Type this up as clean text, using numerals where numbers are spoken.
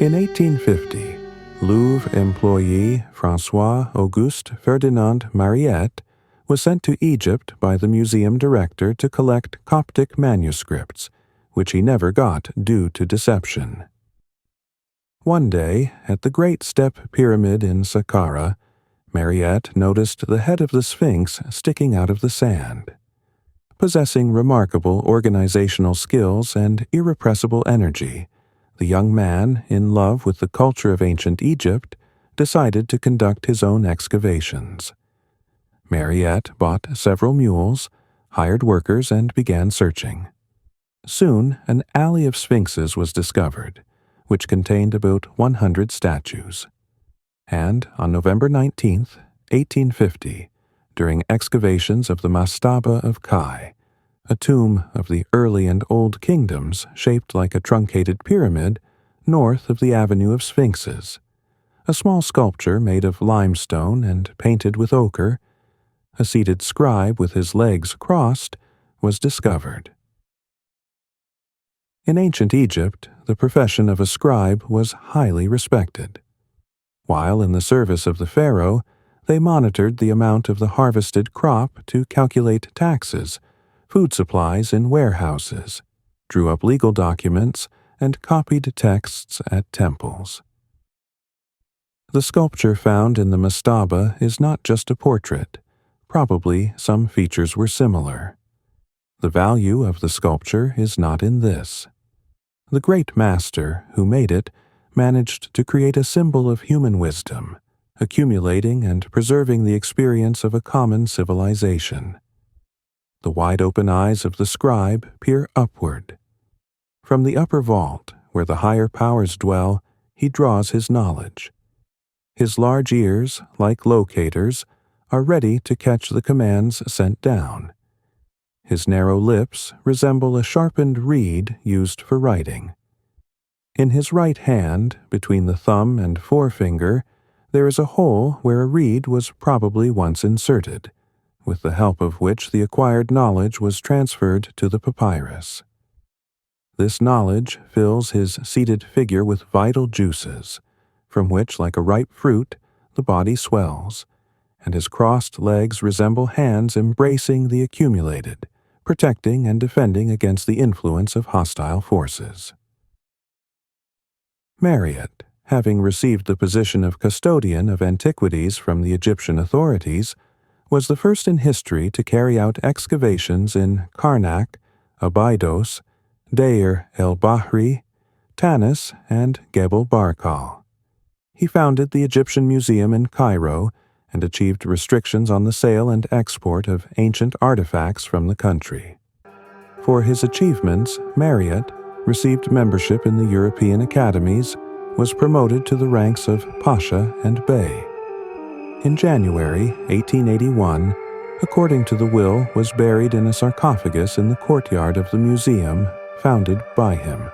In 1850, Louvre employee François-Auguste Ferdinand Mariette was sent to Egypt by the museum director to collect Coptic manuscripts, which he never got due to deception. One day, at the Great Step Pyramid in Saqqara, Mariette noticed the head of the Sphinx sticking out of the sand. Possessing remarkable organizational skills and irrepressible energy, the young man, in love with the culture of ancient Egypt, decided to conduct his own excavations. Mariette bought several mules, hired workers, and began searching. Soon, an alley of sphinxes was discovered, which contained about 100 statues. And on November 19, 1850, during excavations of the mastaba of Kai, a tomb of the early and old kingdoms shaped like a truncated pyramid north of the Avenue of Sphinxes, a small sculpture made of limestone and painted with ochre, a seated scribe with his legs crossed, was discovered. In ancient Egypt, the profession of a scribe was highly respected. While in the service of the pharaoh, they monitored the amount of the harvested crop to calculate taxes, food supplies in warehouses, drew up legal documents, and copied texts at temples. The sculpture found in the mastaba is not just a portrait. Probably some features were similar. The value of the sculpture is not in this. The great master who made it managed to create a symbol of human wisdom, accumulating and preserving the experience of a common civilization. The wide-open eyes of the scribe peer upward. From the upper vault, where the higher powers dwell, he draws his knowledge. His large ears, like locators, are ready to catch the commands sent down. His narrow lips resemble a sharpened reed used for writing. In his right hand, between the thumb and forefinger, there is a hole where a reed was probably once inserted, with the help of which the acquired knowledge was transferred to the papyrus. This knowledge fills his seated figure with vital juices, from which, like a ripe fruit, the body swells, and his crossed legs resemble hands embracing the accumulated, protecting and defending against the influence of hostile forces. Mariette, having received the position of custodian of antiquities from the Egyptian authorities, was the first in history to carry out excavations in Karnak, Abydos, Deir El-Bahri, Tanis, and El-Bahri Barkala. He founded the Egyptian Museum in Cairo and achieved restrictions on the sale and export of ancient artifacts from the country. For his achievements, Mariette received membership in the European academies, was promoted to the ranks of Pasha and Bey. In January 1881, according to the will, was buried in a sarcophagus in the courtyard of the museum founded by him.